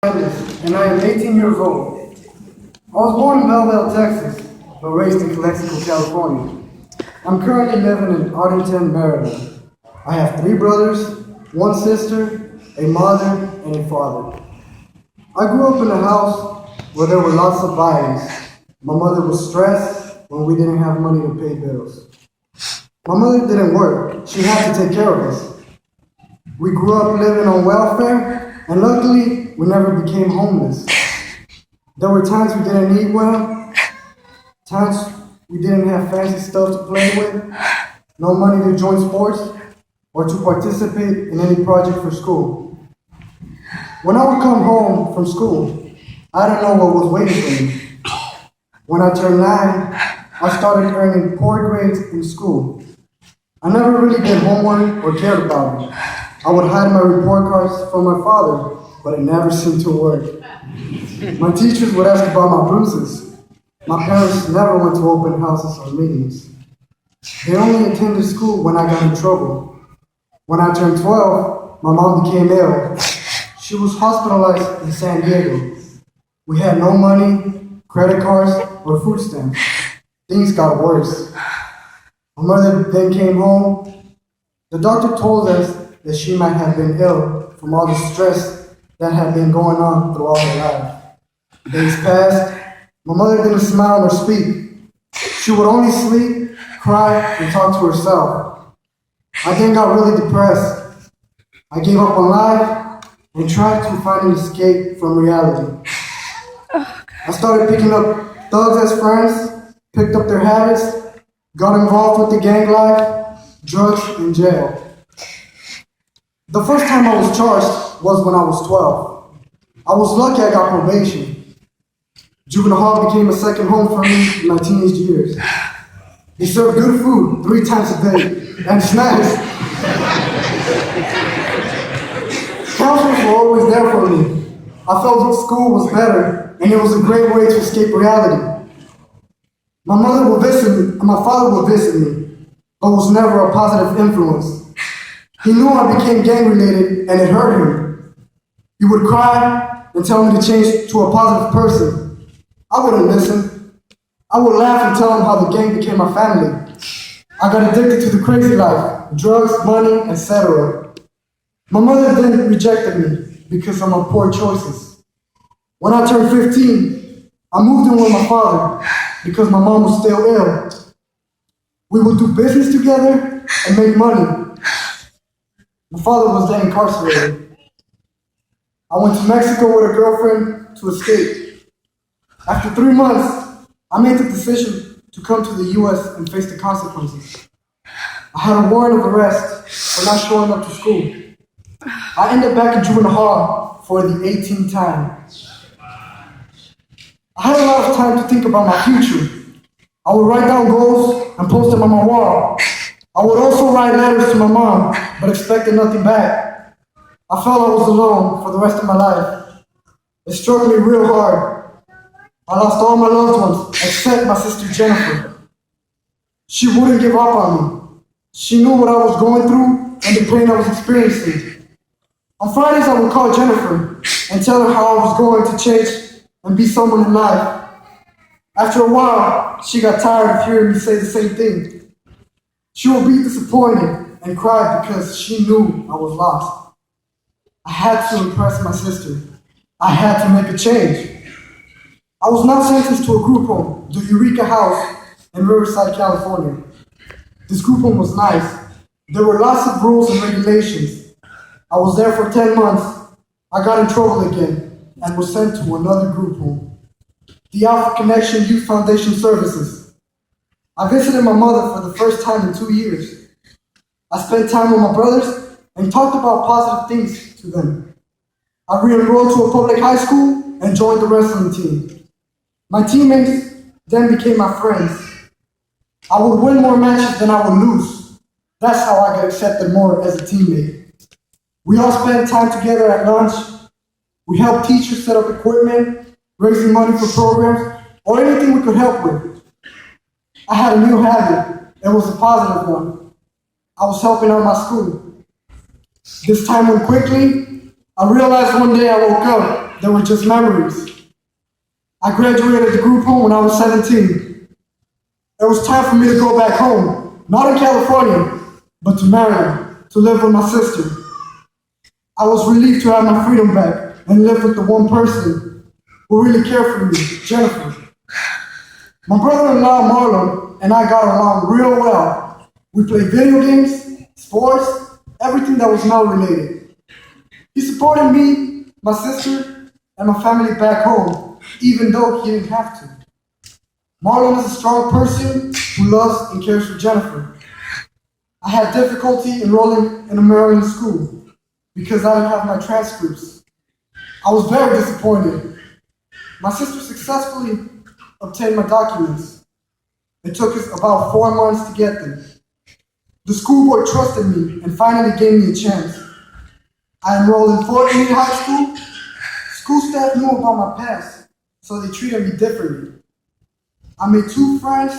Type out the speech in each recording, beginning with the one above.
Hernandez, and I am 18 years old. I was born in Belleville, Texas, but raised in Calexico, California. I'm currently living in Arlington, Maryland. I have 3 brothers, 1 sister, a mother, and a father. I grew up in a house where there were lots of violence. My mother was stressed when we didn't have money to pay bills. My mother didn't work. She had to take care of us. We grew up living on welfare, and luckily, we never became homeless. There were times we didn't eat well, times we didn't have fancy stuff to play with, no money to join sports, or to participate in any project for school. When I would come home from school, I didn't know what was waiting for me. When I turned 9, I started earning poor grades in school. I never really did homework or cared about it. I would hide my report cards from my father, but it never seemed to work. My teachers would ask about my bruises. My parents never went to open houses or meetings. They only attended school when I got in trouble. When I turned 12, my mom became ill. She was hospitalized in San Diego. We had no money, credit cards, or food stamps. Things got worse. My mother then came home. The doctor told us that she might have been ill from all the stress that had been going on throughout her life. Days passed. My mother didn't smile or speak. She would only sleep, cry, and talk to herself. I then got really depressed. I gave up on life and tried to find an escape from reality. I started picking up thugs as friends, picked up their habits, got involved with the gang life, drugs, and jail. The first time I was charged was when I was 12. I was lucky I got probation. Juvenile hall became a second home for me in my teenage years. They served good food 3 times a day, and snacks. Counselors were always there for me. I felt that school was better, and it was a great way to escape reality. My mother would visit me, and my father would visit me, but was never a positive influence. He knew I became gang-related, and it hurt him. He would cry and tell me to change to a positive person. I wouldn't listen. I would laugh and tell him how the gang became my family. I got addicted to the crazy life, drugs, money, etc. My mother then rejected me because of my poor choices. When I turned 15, I moved in with my father because my mom was still ill. We would do business together and make money. My father was then incarcerated. I went to Mexico with a girlfriend to escape. After 3 months, I made the decision to come to the U.S. and face the consequences. I had a warrant of arrest for not showing up to school. I ended back in juvenile hall for the 18th time. I had a lot of time to think about my future. I would write down goals and post them on my wall. I would also write letters to my mom, but expected nothing back. I felt I was alone for the rest of my life. It struck me real hard. I lost all my loved ones except my sister Jennifer. She wouldn't give up on me. She knew what I was going through and the pain I was experiencing. On Fridays, I would call Jennifer and tell her how I was going to change and be someone in life. After a while, she got tired of hearing me say the same thing. She would be disappointed and cry because she knew I was lost. I had to impress my sister. I had to make a change. I was not sentenced to a group home, the Eureka House in Riverside, California. This group home was nice. There were lots of rules and regulations. I was there for 10 months. I got in trouble again and was sent to another group home, the Alpha Connection Youth Foundation Services. I visited my mother for the first time in 2 years. I spent time with my brothers and talked about positive things to them. I re-enrolled to a public high school and joined the wrestling team. My teammates then became my friends. I would win more matches than I would lose. That's how I got accepted more as a teammate. We all spent time together at lunch. We helped teachers set up equipment, raising money for programs, or anything we could help with. I had a new habit. It was a positive one. I was helping out my school. This time went quickly. I realized one day I woke up, they were just memories. I graduated the group home when I was 17. It was time for me to go back home, not in California, but to Maryland, to live with my sister. I was relieved to have my freedom back and live with the one person who really cared for me, Jennifer. My brother-in-law, Marlon, and I got along real well. We played video games, sports, everything that was male-related. He supported me, my sister, and my family back home, even though he didn't have to. Marlon is a strong person who loves and cares for Jennifer. I had difficulty enrolling in a Maryland school because I didn't have my transcripts. I was very disappointed. My sister successfully obtained my documents. It took us about 4 months to get them. The school board trusted me and finally gave me a chance. I enrolled in Fort Lee High School. School staff knew about my past, so they treated me differently. I made 2 friends,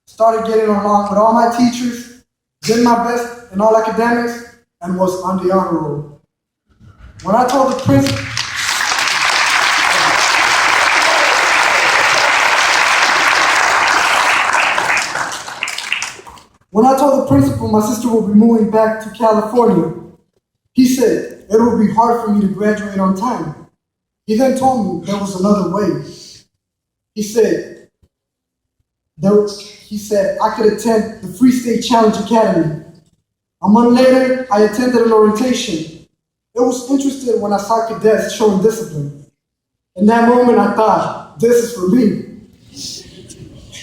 started getting along with all my teachers, did my best in all academics, and was on the honor roll. When I told the principal, my sister will be moving back to California, he said it would be hard for me to graduate on time. He then told me there was another way. He said I could attend the Freestate Challenge Academy. A month later, I attended an orientation. It was interesting when I saw cadets showing discipline. In that moment, I thought, this is for me.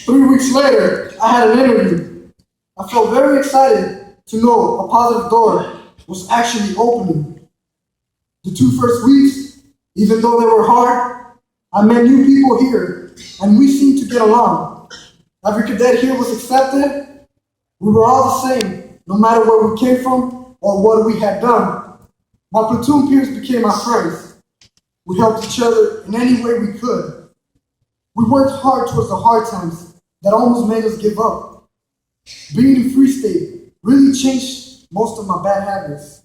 3 weeks later, I had an interview. I felt very excited to know a positive door was actually opening. The 2 first weeks, even though they were hard, I met new people here, and we seemed to get along. Every cadet here was accepted. We were all the same, no matter where we came from or what we had done. My platoon peers became my friends. We helped each other in any way we could. We worked hard towards the hard times that almost made us give up. Being in Freestate really changed most of my bad habits.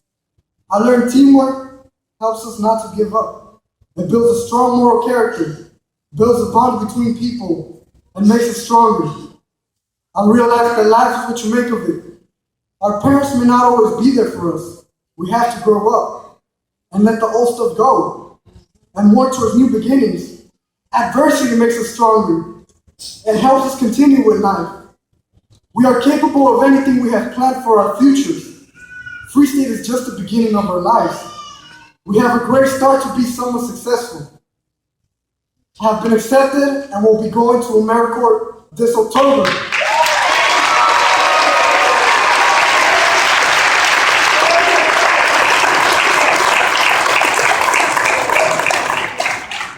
I learned teamwork helps us not to give up. It builds a strong moral character, builds a bond between people, and makes us stronger. I realized that life is what you make of it. Our parents may not always be there for us. We have to grow up and let the old stuff go and work towards new beginnings. Adversity makes us stronger. It helps us continue with life. We are capable of anything we have planned for our futures. Freestate is just the beginning of our lives. We have a great start to be someone successful. I have been accepted and will be going to AmeriCorps this October.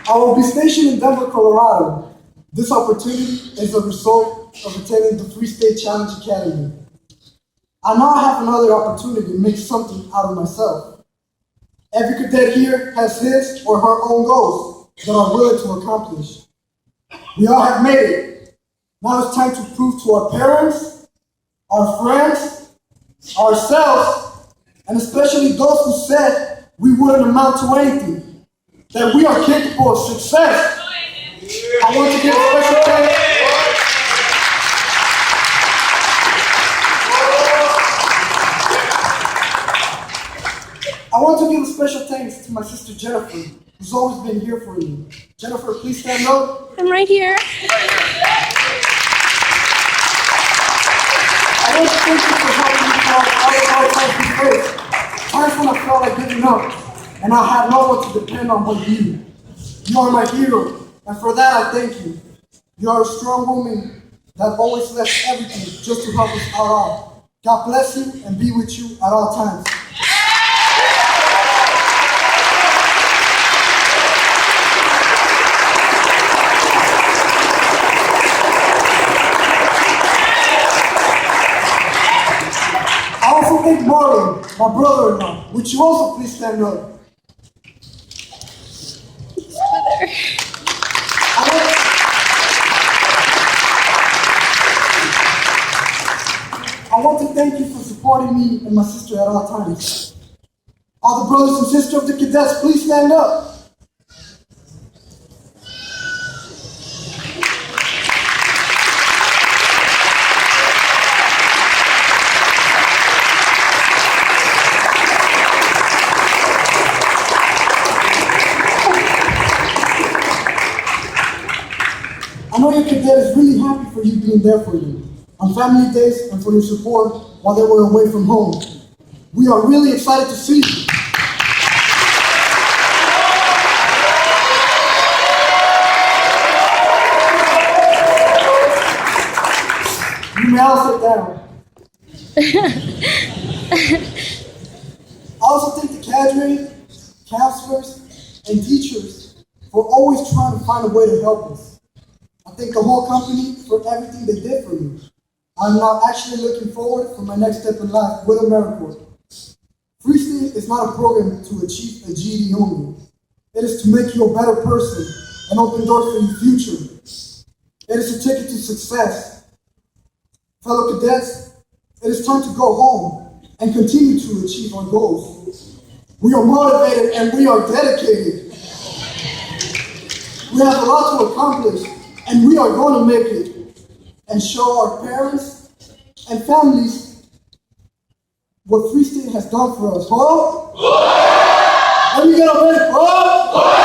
I will be stationed in Denver, Colorado. This opportunity is a result of attending the Freestate Challenge Academy. I now have another opportunity to make something out of myself. Every cadet here has his or her own goals that are willing to accomplish. We all have made it. Now it's time to prove to our parents, our friends, ourselves, and especially those who said we wouldn't amount to anything, that we are capable of success. I want to give a special thanks. I want to give a special thanks to my sister Jennifer, who's always been here for me. Jennifer, please stand up. I'm right here. I want to thank you for helping me through all the hard times we faced. Times when I felt like giving up, and I had no one to depend on but you. You are my hero. And for that, I thank you. You are a strong woman that always left everything just to help us out all. God bless you and be with you at all times. I also thank Marlon, my brother-in-law. Would you also please stand up? I want to thank you for supporting me and my sister at all times. All the brothers and sisters of the cadets, please stand up. I know your cadet is really happy for you being there for you on family days and for your support while they were away from home. We are really excited to see you. You may all sit down. I also thank the cadre, counselors, and teachers for always trying to find a way to help us. I thank the whole company for everything they did for me. I'm now actually looking forward for my next step in life with AmeriCorps. Freestate is not a program to achieve a GED only. It is to make you a better person and open doors for your future. It is a ticket to success. Fellow cadets, it is time to go home and continue to achieve our goals. We are motivated and we are dedicated. We have a lot to accomplish, and we are going to make it and show our parents and families what Freestate has done for us. Huh? Let me get a minute. Huh?